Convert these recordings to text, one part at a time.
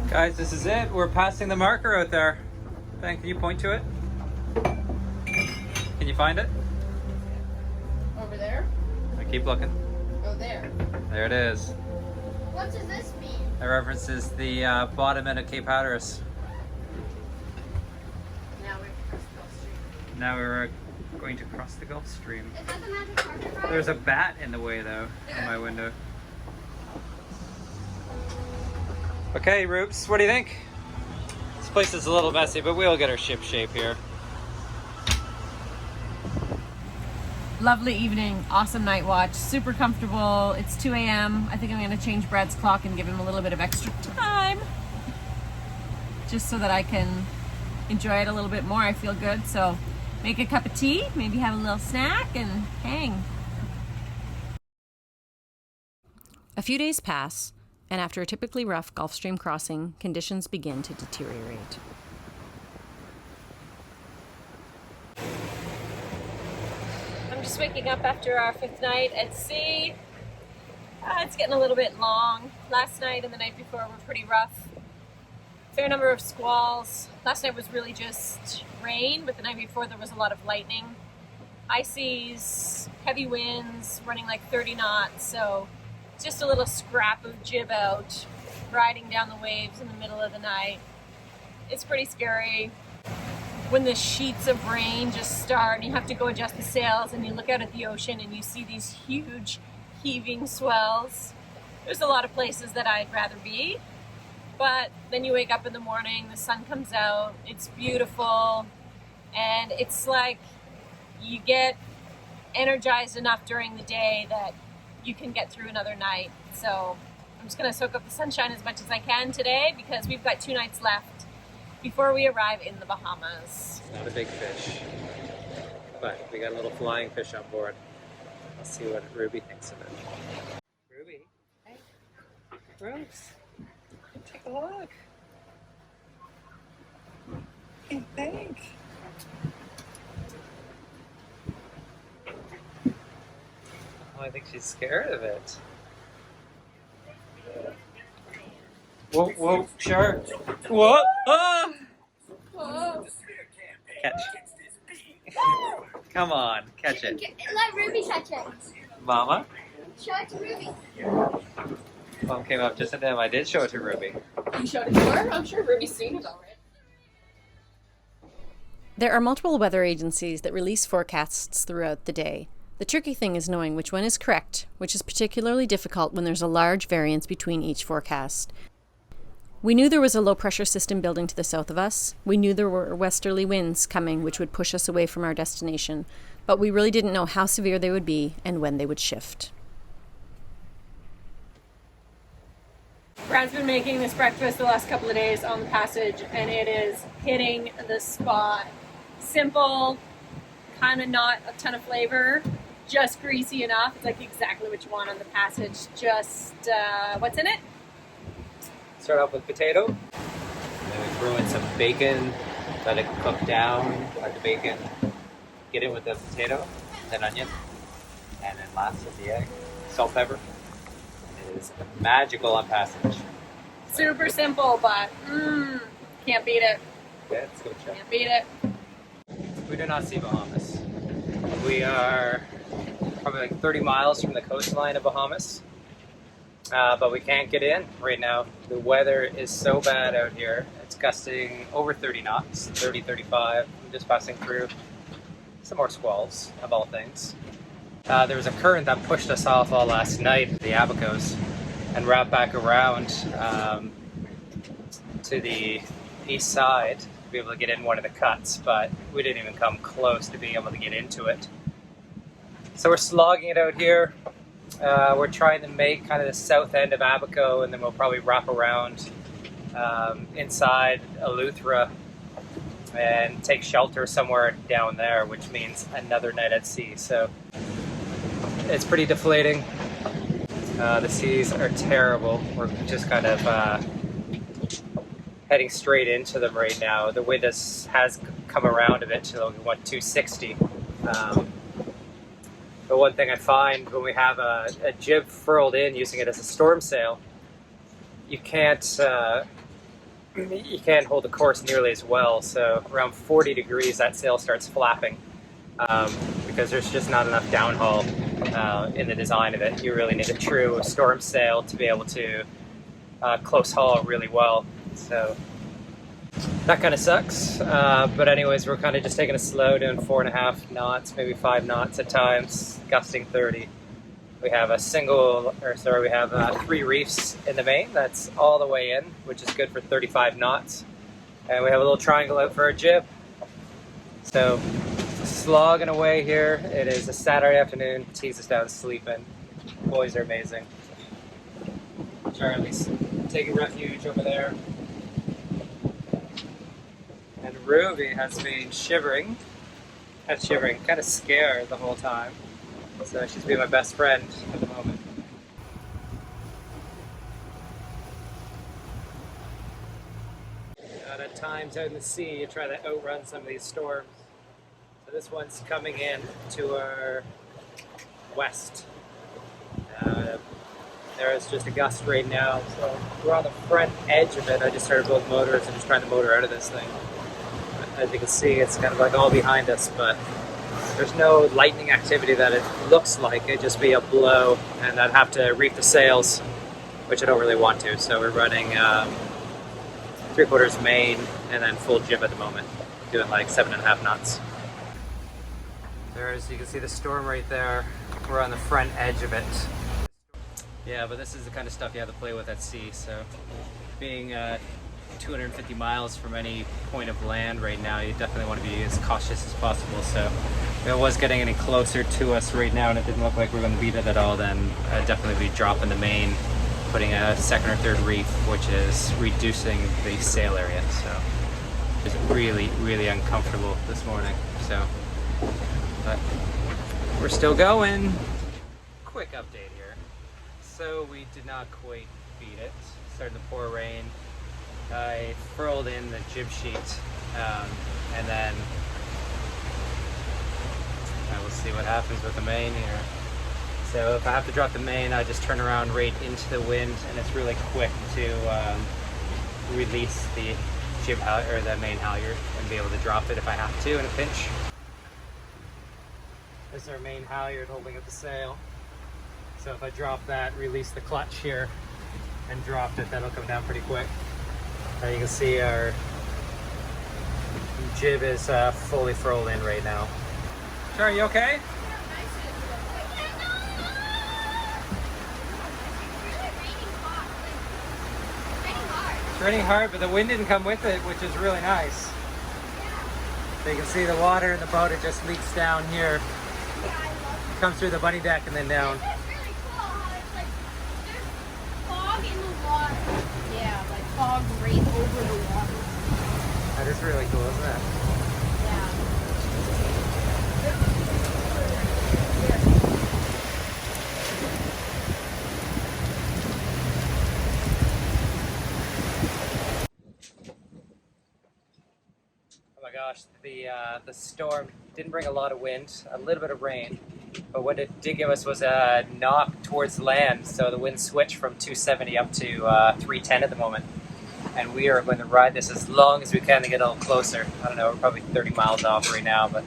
Guys, this is it. We're passing the marker out there. Ben, can you point to it? Can you find it? Over there? I keep looking. Oh, there. There it is. What does this mean? It references the bottom end of Cape Hatteras. Now we're across the Gulf Stream. Now we're going to cross the Gulf Stream. Is that the magic carpet ride? There's a bat in the way though, in my window. Okay, Roops, what do you think? This place is a little messy, but we'll get our ship shape here. Lovely evening, awesome night watch, super comfortable. It's 2 a.m. I think I'm gonna change Brad's clock and give him a little bit of extra time just so that I can enjoy it a little bit more. I feel good, so make a cup of tea, maybe have a little snack and hang. A few days pass, and after a typically rough Gulf Stream crossing, conditions begin to deteriorate. I'm just waking up after our 5th night at sea. It's getting a little bit long. Last night and the night before were pretty rough. Fair number of squalls. Last night was really just rain, but the night before there was a lot of lightning. High seas, heavy winds, running like 30 knots, so just a little scrap of jib out, riding down the waves in the middle of the night. It's pretty scary when the sheets of rain just start and you have to go adjust the sails and you look out at the ocean and you see these huge heaving swells. There's a lot of places that I'd rather be, but then you wake up in the morning, the sun comes out, it's beautiful, and it's like you get energized enough during the day that you can get through another night. So I'm just gonna soak up the sunshine as much as I can today because we've got 2 nights left before we arrive in the Bahamas. It's not a big fish, but we got a little flying fish on board. Let's see what Ruby thinks of it. Ruby? Hey. Rose, take a look. What do you think? Oh, I think she's scared of it. Whoa, whoa, shark. Whoa! Ah! Catch. Come on, catch it. Let Ruby catch it. Mama? Show it to Ruby. Mom came up just at him. I did show it to Ruby. You showed it to her? I'm sure Ruby's seen it already. There are multiple weather agencies that release forecasts throughout the day. The tricky thing is knowing which one is correct, which is particularly difficult when there's a large variance between each forecast. We knew there was a low-pressure system building to the south of us. We knew there were westerly winds coming which would push us away from our destination, but we really didn't know how severe they would be and when they would shift. Brad's been making this breakfast the last couple of days on the passage, and it is hitting the spot. Simple, kind of not a ton of flavor, just greasy enough. It's like exactly what you want on the passage. Just, what's in it? Start off with potato. Then we throw in some bacon, let it cook down, like the bacon. Get it with the potato, then onion, and then last with the egg. Salt, pepper. It is magical on passage. Super simple, but can't beat it. Okay, let's go check. Can't beat it. We do not see Bahamas. We are probably like 30 miles from the coastline of Bahamas, but we can't get in right now. The weather is so bad out here. It's gusting over 30 knots, 30, 35. I'm just passing through some more squalls, of all things. There was a current that pushed us off all last night, the Abacos, and wrapped back around to the east side to be able to get in one of the cuts, but we didn't even come close to being able to get into it. So we're slogging it out here. We're trying to make kind of the south end of Abaco, and then we'll probably wrap around inside Eleuthera and take shelter somewhere down there, which means another night at sea. So it's pretty deflating. The seas are terrible. We're just kind of heading straight into them right now. The wind has come around a bit to 260. The one thing I find when we have a jib furled in using it as a storm sail, you can't you can't hold the course nearly as well. So around 40 degrees, that sail starts flapping because there's just not enough downhaul in the design of it. You really need a true storm sail to be able to close haul really well. So that kind of sucks. But anyways, we're kind of just taking it slow, doing 4.5 knots, maybe 5 knots at times, gusting 30. We have we have 3 reefs in the main. That's all the way in, which is good for 35 knots. And we have a little triangle out for our jib. So slogging away here. It is a Saturday afternoon. Tease us down sleeping. Boys are amazing. Charlie's taking refuge over there. And Ruby has been shivering. Kind of scared the whole time. So she's being my best friend at the moment. At times out in the sea, you try to outrun some of these storms. So this one's coming in to our west. There is just a gust right now, so we're on the front edge of it. I just started both motors and just trying to motor out of this thing. As you can see, it's kind of like all behind us, but there's no lightning activity that it looks like. It'd just be a blow, and I'd have to reef the sails, which I don't really want to. So we're running 3/4 main and then full jib at the moment, doing like 7.5 knots. There's, you can see the storm right there. We're on the front edge of it. Yeah, but this is the kind of stuff you have to play with at sea. So being 250 miles from any point of land right now, you definitely want to be as cautious as possible. So if it was getting any closer to us right now and it didn't look like we were going to beat it at all, then I'd definitely be dropping the main, putting a 2nd or 3rd reef, which is reducing the sail area. So it's really, really uncomfortable this morning. So, but we're still going. Quick update here. So we did not quite beat it. Started to pour rain. I furled in the jib sheet, and then I will see what happens with the main here. So if I have to drop the main, I just turn around right into the wind, and it's really quick to release the jib or the main halyard and be able to drop it if I have to in a pinch. This is our main halyard holding up the sail. So if I drop that, release the clutch here, and drop it, that'll come down pretty quick. You can see our jib is fully furled in right now. Sure, you okay? It's raining hard, but the wind didn't come with it, which is really nice. So you can see the water in the boat, it just leaks down here. It comes through the bunny deck and then down. Fog right over the water. That is really cool, isn't it? Yeah. Oh my gosh, the storm didn't bring a lot of wind, a little bit of rain, but what it did give us was a knock towards land. So the wind switched from 270 up to 310 at the moment. And we are going to ride this as long as we can to get a little closer. I don't know, we're probably 30 miles off right now, but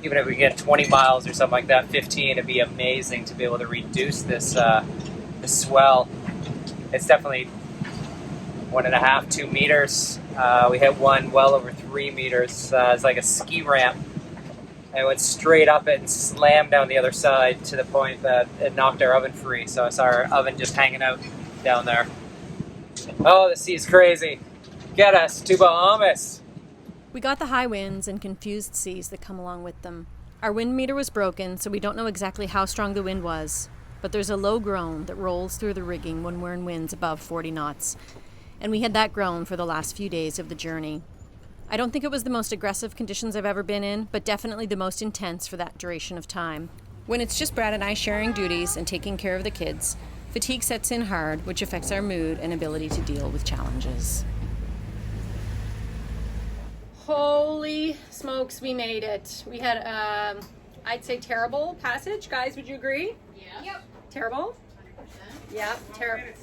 even if we get 20 miles or something like that, 15, it'd be amazing to be able to reduce this swell. It's definitely 1.5, 2 meters. We hit one well over 3 meters. It's like a ski ramp. And it went straight up it and slammed down the other side to the point that it knocked our oven free. So I saw our oven just hanging out down there. Oh, the sea's crazy. Get us to Bahamas. We got the high winds and confused seas that come along with them. Our wind meter was broken, so we don't know exactly how strong the wind was, but there's a low groan that rolls through the rigging when we're in winds above 40 knots. And we had that groan for the last few days of the journey. I don't think it was the most aggressive conditions I've ever been in, but definitely the most intense for that duration of time. When it's just Brad and I sharing duties and taking care of the kids, fatigue sets in hard, which affects our mood and ability to deal with challenges. Holy smokes, we made it. We had, I'd say, terrible passage. Guys, would you agree? Yeah. Yep. Terrible? 100%. Yeah, terrible. It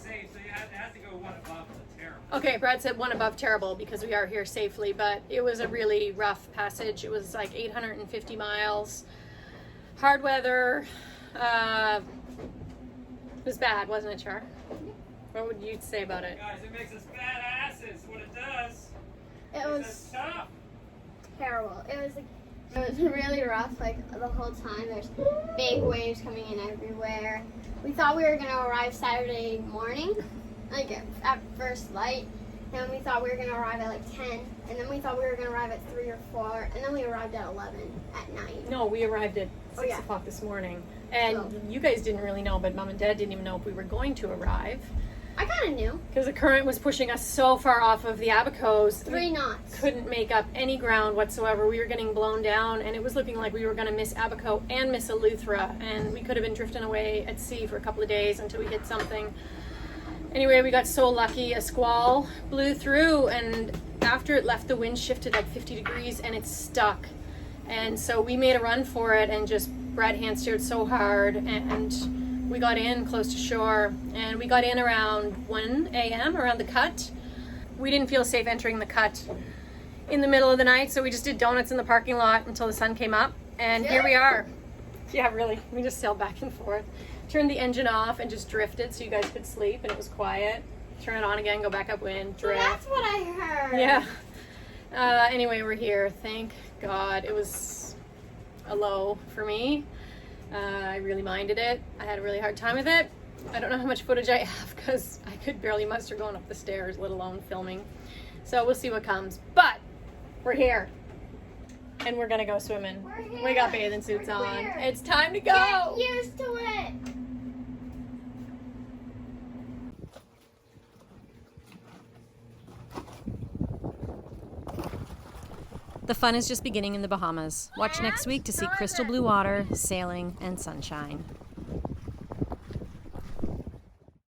has to go one above the terrible. Okay, Brad said one above terrible because we are here safely, but it was a really rough passage. It was like 850 miles. Hard weather. It was bad, wasn't it, Char? What would you say about it? Guys, it makes us badasses. What it does. It was tough. terrible. It was really rough, like the whole time. There's big waves coming in everywhere. We thought we were gonna arrive Saturday morning, like at first light. And we thought we were gonna arrive at like 10, and then we thought we were gonna arrive at 3 or 4, and then we arrived at 11 at night. No, we arrived at 6 yeah. o'clock this morning. And Oh. you guys didn't really know, but Mom and Dad didn't even know if we were going to arrive. I kind of knew. Because the current was pushing us so far off of the Abacos. 3 knots. Couldn't make up any ground whatsoever. We were getting blown down, and it was looking like we were going to miss Abaco and miss Eleuthera, and we could have been drifting away at sea for a couple of days until we hit something. Anyway, we got so lucky. A squall blew through, and after it left, the wind shifted like 50 degrees, and it stuck. And so we made a run for it, and just Brad hand steered so hard, and we got in close to shore, and we got in around 1 a.m. around the cut. We didn't feel safe entering the cut in the middle of the night, so we just did donuts in the parking lot until the sun came up, and here we are. Yeah, really. We just sailed back and forth. Turned the engine off and just drifted so you guys could sleep, and it was quiet. Turn it on again, go back upwind, So drift. that's what I heard. Yeah. Anyway, we're here. Thank God. It was a low for me. I really minded it. I had a really hard time with it. I don't know how much footage I have because I could barely muster going up the stairs, let alone filming. So we'll see what comes. But we're here. And we're gonna go swimming. We're here. We got bathing suits We're on. here. It's time to go. Get used to it. The fun is just beginning in the Bahamas. Watch next week to see crystal blue water, sailing, and sunshine.